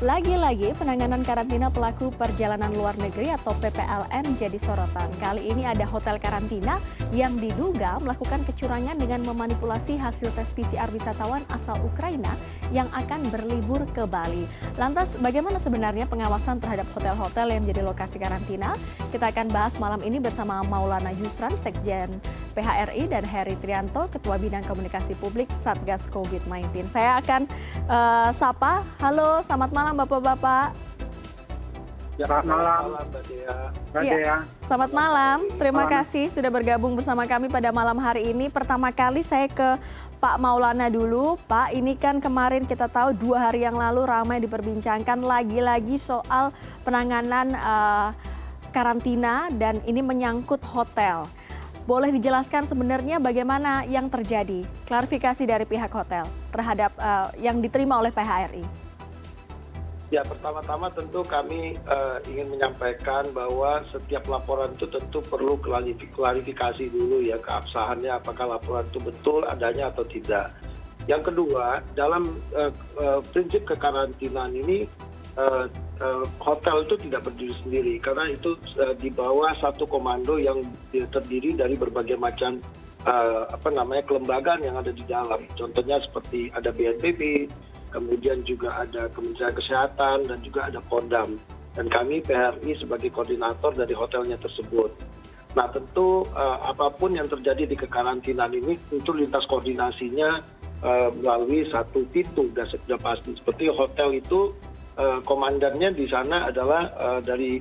Lagi-lagi penanganan karantina pelaku perjalanan luar negeri atau PPLN jadi sorotan. Kali ini ada hotel karantina yang diduga melakukan kecurangan dengan memanipulasi hasil tes PCR wisatawan asal Ukraina yang akan berlibur ke Bali. Lantas bagaimana sebenarnya pengawasan terhadap hotel-hotel yang menjadi lokasi karantina? Kita akan bahas malam ini bersama Maulana Yusran, Sekjen PHRI, dan Heri Trianto, Ketua Bidang Komunikasi Publik Satgas COVID-19. Saya akan sapa. Halo, selamat malam Bapak-Bapak. Selamat malam, Mbak Dea. Selamat malam, terima kasih sudah bergabung bersama kami pada malam hari ini. Pertama kali saya ke Pak Maulana dulu. Pak, ini kan kemarin kita tahu 2 hari yang lalu ramai diperbincangkan lagi-lagi soal penanganan karantina dan ini menyangkut hotel. Boleh dijelaskan sebenarnya bagaimana yang terjadi? Klarifikasi dari pihak hotel terhadap yang diterima oleh PHRI. Ya, pertama-tama tentu kami ingin menyampaikan bahwa setiap laporan itu tentu perlu klarifikasi dulu ya, keabsahannya apakah laporan itu betul adanya atau tidak. Yang kedua, dalam prinsip kekarantinaan ini hotel itu tidak berdiri sendiri karena itu di bawah satu komando yang terdiri dari berbagai macam kelembagaan yang ada di dalam. Contohnya seperti ada BNPB, kemudian juga ada Kementerian Kesehatan dan juga ada Kodam. Dan kami PHRI sebagai koordinator dari hotelnya tersebut. Nah tentu apapun yang terjadi di kekarantinaan ini tentu lintas koordinasinya melalui satu pintu sudah pasti. Seperti hotel itu komandannya di sana adalah dari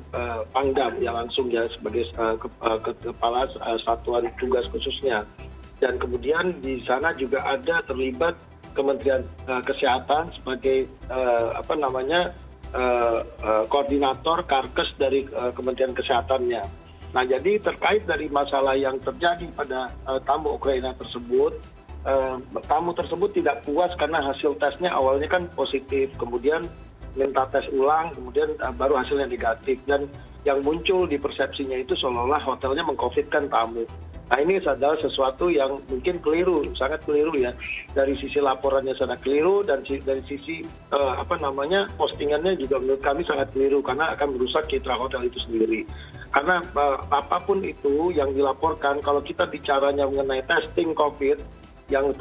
Pangdam ya langsung ya sebagai kepala satuan tugas khususnya. Dan kemudian di sana juga ada terlibat Kementerian Kesehatan sebagai koordinator Karkes dari Kementerian Kesehatannya. Nah, jadi terkait dari masalah yang terjadi pada tamu Ukraina tersebut, tamu tersebut tidak puas karena hasil tesnya awalnya kan positif, kemudian minta tes ulang, kemudian baru hasilnya negatif, dan yang muncul di persepsinya itu seolah-olah hotelnya mengcovidkan tamu. Nah ini adalah sesuatu yang mungkin keliru, sangat keliru ya. Dari sisi laporannya sangat keliru dan dari sisi postingannya juga menurut kami sangat keliru karena akan merusak citra hotel itu sendiri. Karena apapun itu yang dilaporkan, kalau kita bicaranya mengenai testing COVID yang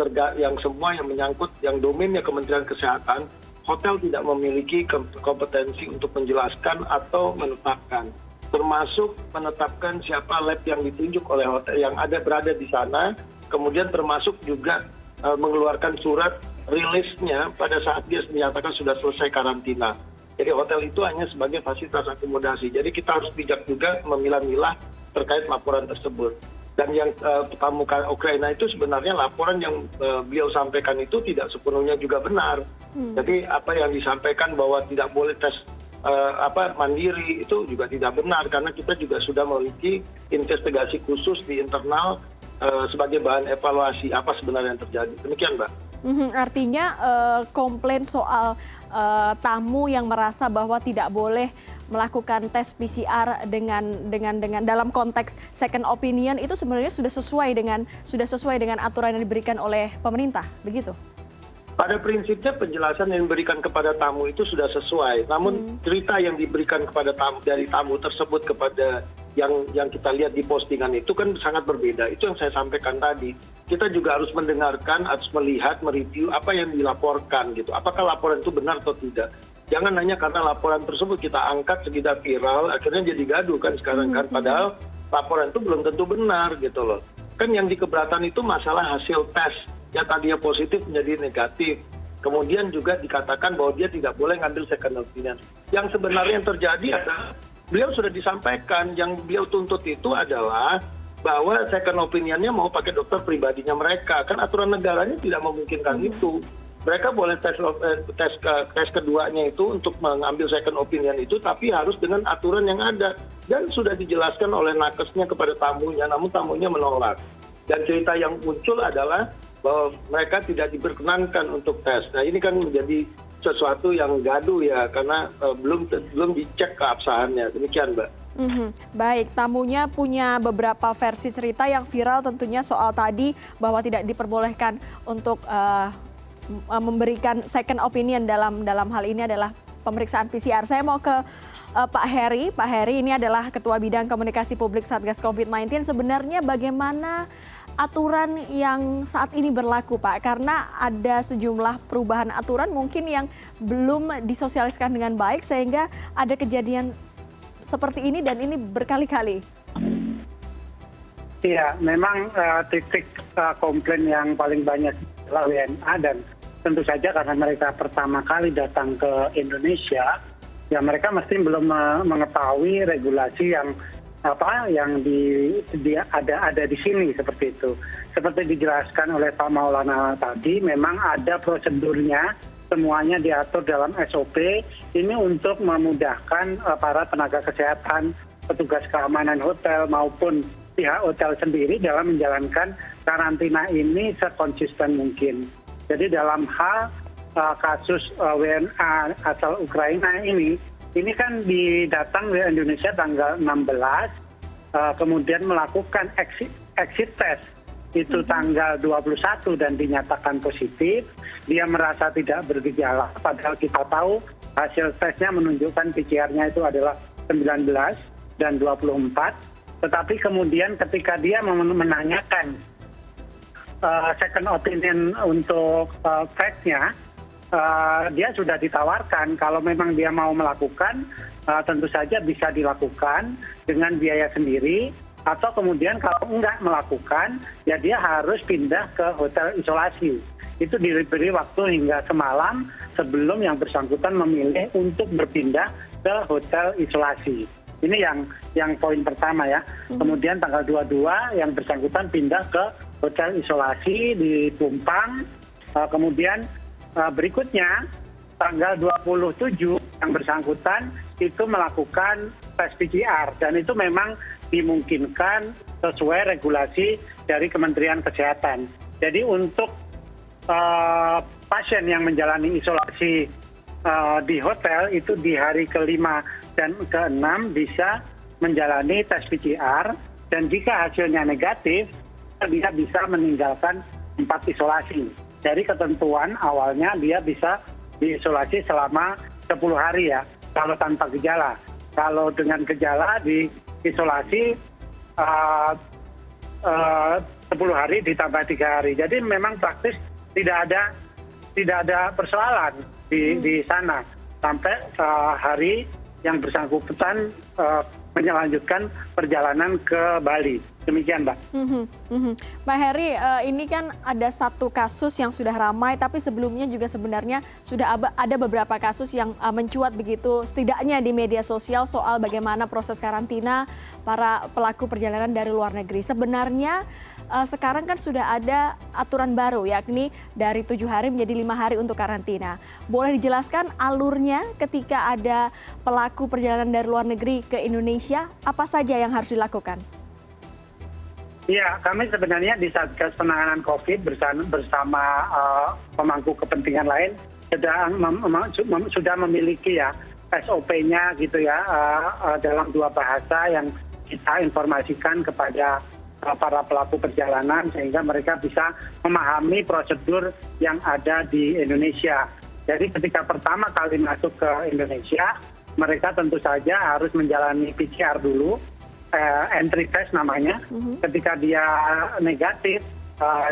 semua yang menyangkut yang domainnya Kementerian Kesehatan, hotel tidak memiliki kompetensi untuk menjelaskan atau menetapkan. Termasuk menetapkan siapa lab yang ditunjuk oleh hotel yang berada di sana, kemudian termasuk juga mengeluarkan surat rilisnya pada saat dia dinyatakan sudah selesai karantina. Jadi hotel itu hanya sebagai fasilitas akomodasi. Jadi kita harus bijak juga memilah-milah terkait laporan tersebut. Dan yang tamu Ukraina itu sebenarnya laporan yang beliau sampaikan itu tidak sepenuhnya juga benar. Jadi apa yang disampaikan bahwa tidak boleh tes mandiri itu juga tidak benar karena kita juga sudah memiliki investigasi khusus di internal sebagai bahan evaluasi apa sebenarnya yang terjadi. Demikian, Mbak. Artinya komplain soal tamu yang merasa bahwa tidak boleh melakukan tes PCR dengan dalam konteks second opinion itu sebenarnya sudah sesuai dengan aturan yang diberikan oleh pemerintah, begitu? Pada prinsipnya penjelasan yang diberikan kepada tamu itu sudah sesuai. Namun cerita yang diberikan kepada dari tamu tersebut kepada yang kita lihat di postingan itu kan sangat berbeda. Itu yang saya sampaikan tadi. Kita juga harus mendengarkan, harus melihat, mereview apa yang dilaporkan gitu. Apakah laporan itu benar atau tidak. Jangan hanya karena laporan tersebut kita angkat sekedar viral, akhirnya jadi gaduh kan sekarang kan. Padahal laporan itu belum tentu benar gitu loh. Kan yang dikeberatan itu masalah hasil tes. Yang tadinya positif menjadi negatif. Kemudian juga dikatakan bahwa dia tidak boleh ngambil second opinion. Yang sebenarnya yang terjadi adalah beliau sudah disampaikan, yang beliau tuntut itu adalah bahwa second opinionnya mau pakai dokter pribadinya mereka. Kan aturan negaranya tidak memungkinkan itu. Mereka boleh tes keduanya itu untuk mengambil second opinion itu, tapi harus dengan aturan yang ada. Dan sudah dijelaskan oleh nakesnya kepada tamunya, namun tamunya menolak. Dan cerita yang muncul adalah bahwa mereka tidak diperkenankan untuk tes. Nah ini kan menjadi sesuatu yang gaduh ya karena belum dicek keabsahannya. Demikian, Mbak. Baik, tamunya punya beberapa versi cerita yang viral tentunya soal tadi bahwa tidak diperbolehkan untuk memberikan second opinion dalam hal ini adalah pemeriksaan PCR. Saya mau ke Pak Heri. Pak Heri ini adalah Ketua Bidang Komunikasi Publik Satgas COVID-19. Sebenarnya bagaimana aturan yang saat ini berlaku, Pak? Karena ada sejumlah perubahan aturan mungkin yang belum disosialisasikan dengan baik sehingga ada kejadian seperti ini dan ini berkali-kali. Iya, memang titik komplain yang paling banyak adalah WNA dan tentu saja karena mereka pertama kali datang ke Indonesia, ya mereka mesti belum mengetahui regulasi yang ada di sini seperti itu. Seperti dijelaskan oleh Pak Maulana tadi, memang ada prosedurnya, semuanya diatur dalam SOP. Ini untuk memudahkan para tenaga kesehatan, petugas keamanan hotel maupun pihak hotel sendiri dalam menjalankan karantina ini sekonsisten mungkin. Jadi dalam hal kasus WNA asal Ukraina ini kan datang di Indonesia tanggal 16, kemudian melakukan exit test itu tanggal 21 dan dinyatakan positif. Dia merasa tidak bergejala, padahal kita tahu hasil tesnya menunjukkan PCR-nya itu adalah 19 dan 24. Tetapi kemudian ketika dia menanyakan second opinion untuk testnya, dia sudah ditawarkan kalau memang dia mau melakukan, tentu saja bisa dilakukan dengan biaya sendiri, atau kemudian kalau enggak melakukan, ya dia harus pindah ke hotel isolasi. Itu diberi waktu hingga semalam sebelum yang bersangkutan memilih untuk berpindah ke hotel isolasi. Ini yang poin pertama ya. Kemudian tanggal 22 yang bersangkutan pindah ke hotel isolasi di Tumpang. Kemudian berikutnya tanggal 27 yang bersangkutan itu melakukan tes PCR dan itu memang dimungkinkan sesuai regulasi dari Kementerian Kesehatan. Jadi untuk pasien yang menjalani isolasi di hotel itu di hari kelima dan ke-6 bisa menjalani tes PCR dan jika hasilnya negatif dia bisa meninggalkan tempat isolasi. Dari ketentuan awalnya dia bisa diisolasi selama 10 hari ya kalau tanpa gejala. Kalau dengan gejala diisolasi 10 hari ditambah 3 hari. Jadi memang praktis tidak ada persoalan di sana sampai hari yang bersangkutan melanjutkan perjalanan ke Bali. Demikian, Mbak. Pak Heri, ini kan ada satu kasus yang sudah ramai, tapi sebelumnya juga sebenarnya sudah ada beberapa kasus yang mencuat begitu, setidaknya di media sosial soal bagaimana proses karantina para pelaku perjalanan dari luar negeri. Sebenarnya sekarang kan sudah ada aturan baru, yakni dari 7 hari menjadi 5 hari untuk karantina. Boleh dijelaskan alurnya ketika ada pelaku perjalanan dari luar negeri ke Indonesia, apa saja yang harus dilakukan? Ya, kami sebenarnya di Satgas Penanganan COVID bersama pemangku kepentingan lain sudah memiliki ya SOP-nya gitu ya dalam 2 bahasa yang kita informasikan kepada para pelaku perjalanan sehingga mereka bisa memahami prosedur yang ada di Indonesia. Jadi ketika pertama kali masuk ke Indonesia, mereka tentu saja harus menjalani PCR dulu, entry test namanya. Ketika dia negatif,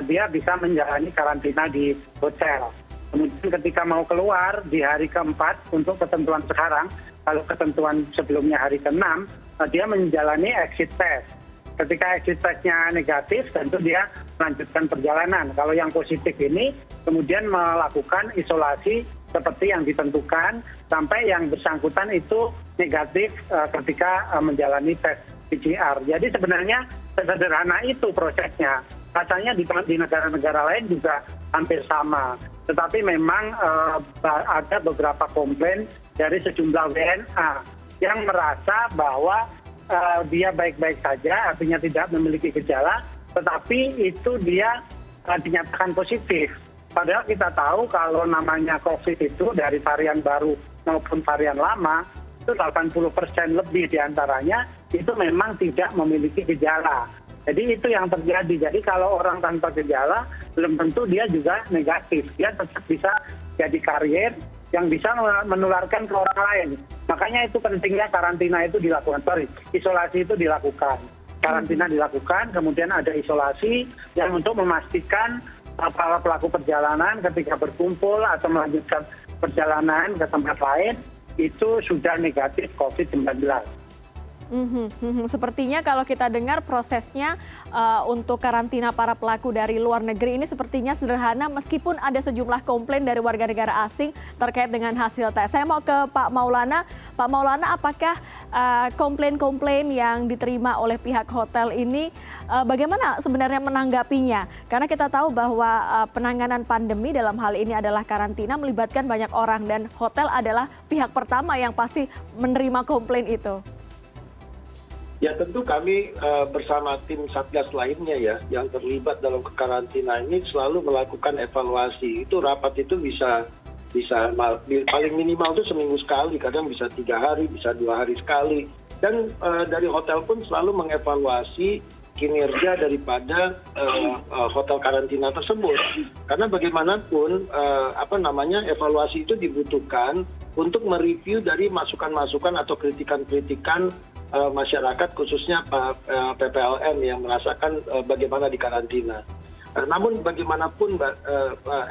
dia bisa menjalani karantina di hotel. Kemudian ketika mau keluar di hari ke-4 untuk ketentuan sekarang, kalau ketentuan sebelumnya hari ke-6, dia menjalani exit test. Ketika exit testnya negatif, tentu dia melanjutkan perjalanan. Kalau yang positif ini, kemudian melakukan isolasi seperti yang ditentukan, sampai yang bersangkutan itu negatif ketika menjalani tes PCR. Jadi sebenarnya sederhana itu prosesnya. Rasanya di negara-negara lain juga hampir sama. Tetapi memang ada beberapa komplain dari sejumlah WNA yang merasa bahwa dia baik-baik saja, artinya tidak memiliki gejala, tetapi itu dia dinyatakan positif. Padahal kita tahu kalau namanya COVID itu dari varian baru maupun varian lama, itu 80% lebih diantaranya itu memang tidak memiliki gejala. Jadi itu yang terjadi. Jadi kalau orang tanpa gejala, belum tentu dia juga negatif. Dia tetap bisa jadi karier yang bisa menularkan ke orang lain. Makanya itu pentingnya karantina itu dilakukan, isolasi itu dilakukan. Karantina dilakukan, kemudian ada isolasi yang untuk memastikan para pelaku perjalanan ketika berkumpul atau melanjutkan perjalanan ke tempat lain itu sudah negatif COVID-19. Sepertinya kalau kita dengar prosesnya untuk karantina para pelaku dari luar negeri ini sepertinya sederhana meskipun ada sejumlah komplain dari warga negara asing terkait dengan hasil tes. Saya mau ke Pak Maulana. Pak Maulana, apakah komplain-komplain yang diterima oleh pihak hotel ini bagaimana sebenarnya menanggapinya? Karena kita tahu bahwa penanganan pandemi dalam hal ini adalah karantina melibatkan banyak orang dan hotel adalah pihak pertama yang pasti menerima komplain itu. Ya tentu kami bersama tim Satgas lainnya ya yang terlibat dalam karantina ini selalu melakukan evaluasi. Itu rapat itu bisa paling minimal itu seminggu sekali, kadang bisa 3 hari, bisa 2 hari sekali. Dan dari hotel pun selalu mengevaluasi kinerja daripada hotel karantina tersebut. Karena bagaimanapun evaluasi itu dibutuhkan untuk mereview dari masukan-masukan atau kritikan-kritikan masyarakat khususnya PPLN yang merasakan bagaimana di karantina. Namun bagaimanapun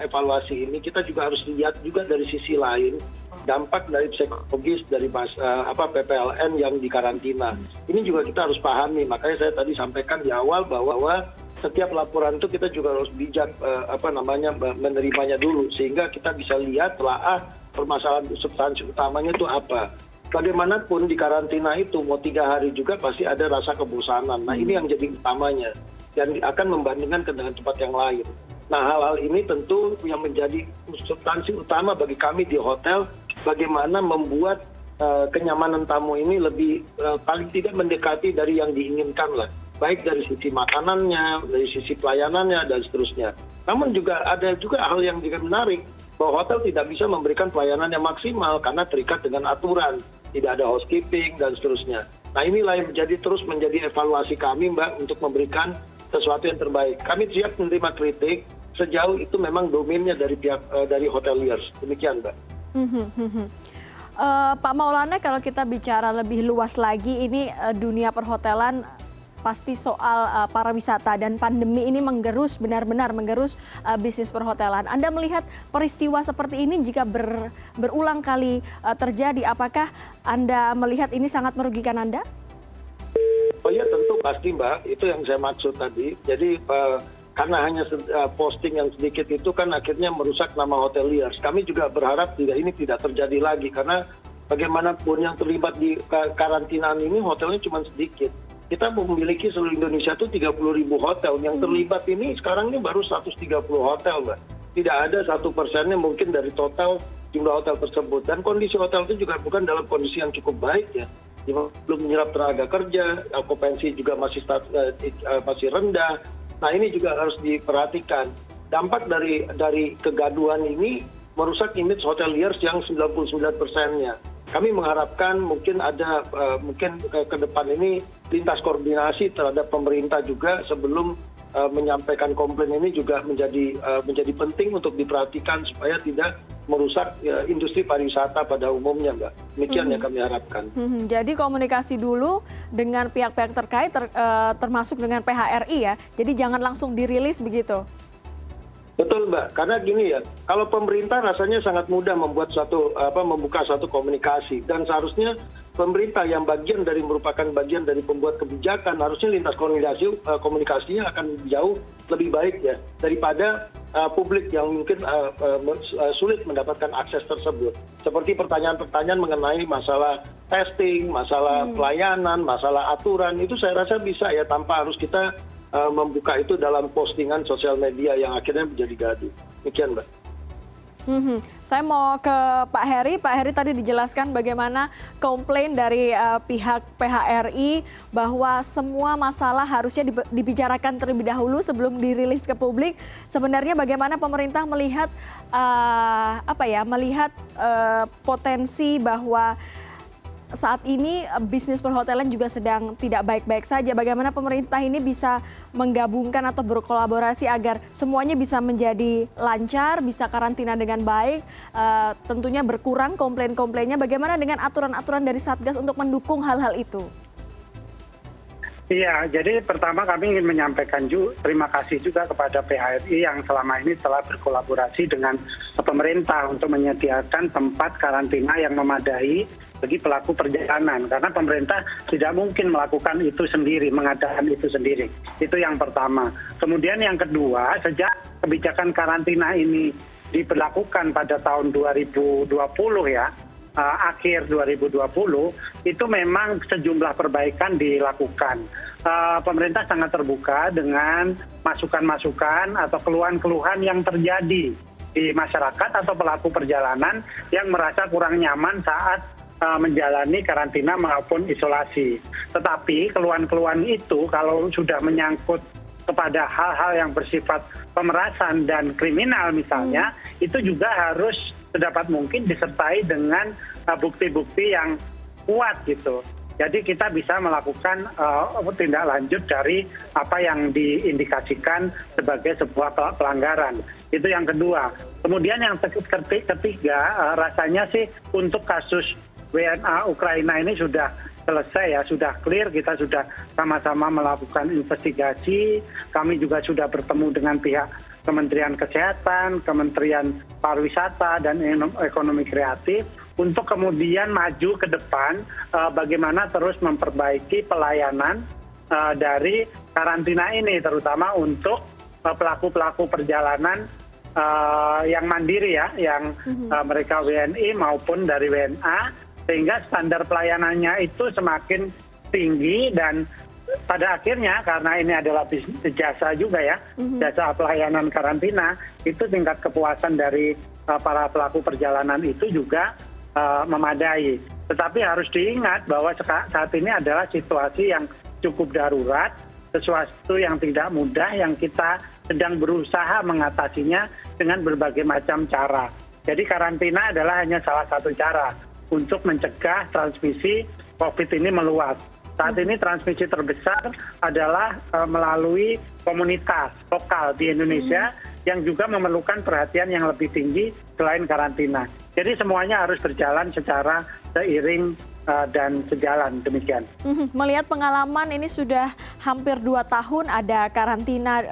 evaluasi ini kita juga harus lihat juga dari sisi lain dampak dari psikologis dari PPLN yang di karantina. Ini juga kita harus pahami. Makanya saya tadi sampaikan di awal bahwa setiap laporan itu kita juga harus bijak menerimanya dulu sehingga kita bisa lihat permasalahan substansi utamanya itu apa. Bagaimanapun di karantina itu mau 3 hari juga pasti ada rasa kebosanan. Nah ini yang jadi utamanya dan akan membandingkan dengan tempat yang lain. Nah hal-hal ini tentu yang menjadi substansi utama bagi kami di hotel, bagaimana membuat kenyamanan tamu ini lebih paling tidak mendekati dari yang diinginkan lah. Baik dari sisi makanannya, dari sisi pelayanannya dan seterusnya. Namun juga ada hal yang juga menarik bahwa hotel tidak bisa memberikan pelayanan yang maksimal karena terikat dengan aturan. Tidak ada housekeeping dan seterusnya. Nah inilah yang terus menjadi evaluasi kami Mbak untuk memberikan sesuatu yang terbaik. Kami siap menerima kritik sejauh itu memang domainnya dari pihak dari hoteliers. Demikian Mbak. Pak Maulana, kalau kita bicara lebih luas lagi ini dunia perhotelan pasti soal pariwisata dan pandemi ini benar-benar menggerus bisnis perhotelan. Anda melihat peristiwa seperti ini jika berulang kali terjadi, apakah Anda melihat ini sangat merugikan Anda? Oh iya tentu pasti Mbak, itu yang saya maksud tadi. Jadi karena hanya posting yang sedikit itu kan akhirnya merusak nama hoteliers. Kami juga berharap ini tidak terjadi lagi karena bagaimanapun yang terlibat di karantinaan ini hotelnya cuma sedikit. Kita memiliki seluruh Indonesia itu 30.000 hotel. Yang terlibat ini sekarang ini baru 130 hotel, Mbak. Tidak ada 1% mungkin dari total jumlah hotel tersebut. Dan kondisi hotel itu juga bukan dalam kondisi yang cukup baik ya. Belum menyerap tenaga kerja, okupansi juga masih rendah. Nah ini juga harus diperhatikan. Dampak dari kegaduhan ini merusak image hoteliers yang 99%-nya. Kami mengharapkan mungkin ada ke depan ini lintas koordinasi terhadap pemerintah juga sebelum menyampaikan komplain ini juga menjadi penting untuk diperhatikan supaya tidak merusak industri pariwisata pada umumnya, Mbak. Demikian yang kami harapkan. Jadi komunikasi dulu dengan pihak-pihak terkait termasuk dengan PHRI ya. Jadi jangan langsung dirilis begitu. Betul Mbak, karena gini ya, kalau pemerintah rasanya sangat mudah membuka satu komunikasi dan seharusnya pemerintah yang merupakan bagian dari pembuat kebijakan harusnya lintas komunikasinya akan jauh lebih baik ya daripada publik yang mungkin sulit mendapatkan akses tersebut. Seperti pertanyaan-pertanyaan mengenai masalah testing, masalah pelayanan, masalah aturan itu saya rasa bisa ya tanpa harus kita membuka itu dalam postingan sosial media yang akhirnya menjadi gaduh. Demikian Mbak. Saya mau ke Pak Heri. Pak Heri tadi dijelaskan bagaimana komplain dari pihak PHRI bahwa semua masalah harusnya dibicarakan terlebih dahulu sebelum dirilis ke publik. Sebenarnya bagaimana pemerintah melihat melihat potensi bahwa saat ini bisnis perhotelan juga sedang tidak baik-baik saja. Bagaimana pemerintah ini bisa menggabungkan atau berkolaborasi agar semuanya bisa menjadi lancar, bisa karantina dengan baik, tentunya berkurang komplain-komplainnya. Bagaimana dengan aturan-aturan dari Satgas untuk mendukung hal-hal itu? Iya, jadi pertama kami ingin menyampaikan terima kasih juga kepada PHRI yang selama ini telah berkolaborasi dengan pemerintah untuk menyediakan tempat karantina yang memadai bagi pelaku perjalanan. Karena pemerintah tidak mungkin melakukan itu sendiri, mengadakan itu sendiri. Itu yang pertama. Kemudian yang kedua, sejak kebijakan karantina ini diberlakukan pada tahun 2020 ya, akhir 2020 itu memang sejumlah perbaikan dilakukan. Pemerintah sangat terbuka dengan masukan-masukan atau keluhan-keluhan yang terjadi di masyarakat atau pelaku perjalanan yang merasa kurang nyaman saat menjalani karantina maupun isolasi. Tetapi keluhan-keluhan itu kalau sudah menyangkut kepada hal-hal yang bersifat pemerasan dan kriminal misalnya, itu juga harus sedapat mungkin disertai dengan bukti-bukti yang kuat gitu. Jadi kita bisa melakukan tindak lanjut dari apa yang diindikasikan sebagai sebuah pelanggaran. Itu yang kedua. Kemudian yang ketiga, rasanya sih untuk kasus WNA Ukraina ini sudah selesai ya, sudah clear, kita sudah sama-sama melakukan investigasi. Kami juga sudah bertemu dengan pihak Kementerian Kesehatan, Kementerian Pariwisata, dan Ekonomi Kreatif untuk kemudian maju ke depan bagaimana terus memperbaiki pelayanan dari karantina ini, terutama untuk pelaku-pelaku perjalanan yang mandiri ya, yang mereka WNI maupun dari WNA, sehingga standar pelayanannya itu semakin tinggi dan pada akhirnya karena ini adalah bisnis jasa juga ya, jasa pelayanan karantina, itu tingkat kepuasan dari para pelaku perjalanan itu juga memadai. Tetapi harus diingat bahwa saat ini adalah situasi yang cukup darurat, sesuatu yang tidak mudah yang kita sedang berusaha mengatasinya dengan berbagai macam cara. Jadi karantina adalah hanya salah satu cara untuk mencegah transmisi COVID ini meluas. Saat ini transmisi terbesar adalah melalui komunitas lokal di Indonesia yang juga memerlukan perhatian yang lebih tinggi selain karantina. Jadi semuanya harus berjalan secara seiring dan sejalan, demikian. Melihat pengalaman ini sudah hampir 2 tahun ada karantina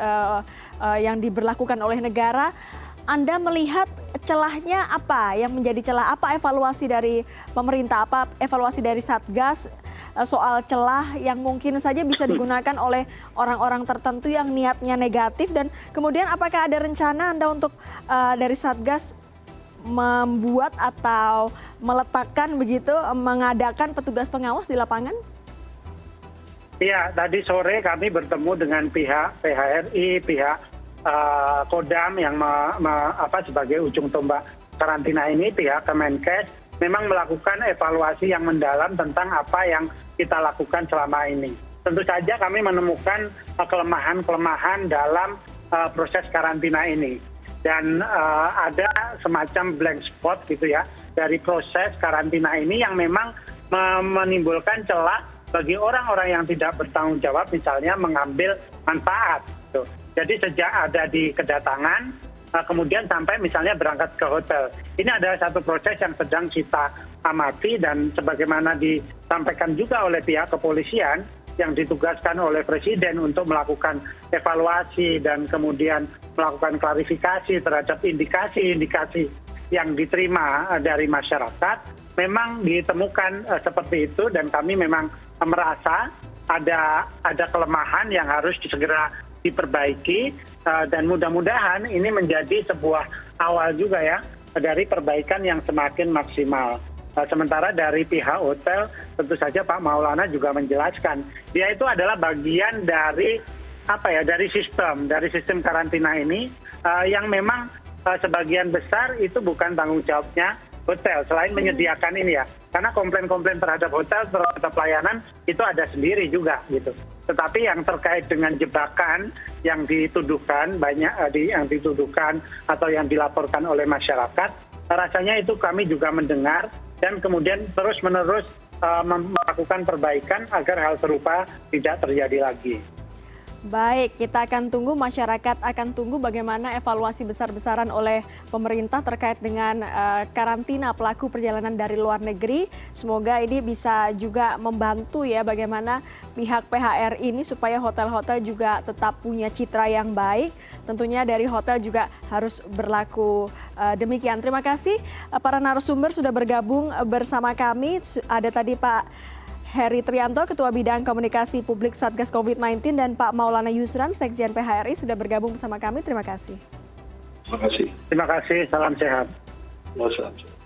yang diberlakukan oleh negara, Anda melihat celahnya apa yang menjadi celah? Apa evaluasi dari pemerintah, apa evaluasi dari Satgas soal celah yang mungkin saja bisa digunakan oleh orang-orang tertentu yang niatnya negatif, dan kemudian apakah ada rencana Anda untuk dari Satgas membuat atau meletakkan begitu, mengadakan petugas pengawas di lapangan? Iya, tadi sore kami bertemu dengan pihak PHRI, pihak Kodam yang sebagai ujung tombak karantina ini, pihak Kemenkes memang melakukan evaluasi yang mendalam tentang apa yang kita lakukan selama ini. Tentu saja kami menemukan kelemahan-kelemahan dalam proses karantina ini. Dan ada semacam blank spot gitu ya dari proses karantina ini yang memang menimbulkan celah bagi orang-orang yang tidak bertanggung jawab, misalnya mengambil manfaat. Gitu. Jadi sejak ada di kedatangan, kemudian sampai misalnya berangkat ke hotel. Ini adalah satu proses yang sedang kita amati, dan sebagaimana disampaikan juga oleh pihak kepolisian yang ditugaskan oleh Presiden untuk melakukan evaluasi dan kemudian melakukan klarifikasi terhadap indikasi-indikasi yang diterima dari masyarakat, memang ditemukan seperti itu, dan kami memang merasa ada kelemahan yang harus segera diperbaiki, dan mudah-mudahan ini menjadi sebuah awal juga ya dari perbaikan yang semakin maksimal. Sementara dari pihak hotel tentu saja Pak Maulana juga menjelaskan dia itu adalah bagian dari dari sistem karantina ini yang memang sebagian besar itu bukan tanggung jawabnya hotel selain menyediakan ini ya, karena komplain-komplain terhadap hotel terhadap pelayanan itu ada sendiri juga gitu. Tetapi yang terkait dengan jebakan yang dituduhkan yang dituduhkan atau yang dilaporkan oleh masyarakat, rasanya itu kami juga mendengar dan kemudian terus-menerus melakukan perbaikan agar hal serupa tidak terjadi lagi. Baik, kita akan tunggu, masyarakat akan tunggu bagaimana evaluasi besar-besaran oleh pemerintah terkait dengan karantina pelaku perjalanan dari luar negeri. Semoga ini bisa juga membantu ya bagaimana pihak PHR ini supaya hotel-hotel juga tetap punya citra yang baik. Tentunya dari hotel juga harus berlaku demikian. Terima kasih para narasumber sudah bergabung bersama kami. Ada tadi Pak Heri Trianto, Ketua Bidang Komunikasi Publik Satgas COVID-19, dan Pak Maulana Yusran, Sekjen PHRI, sudah bergabung bersama kami. Terima kasih. Terima kasih. Terima kasih, salam sehat. Salam sehat.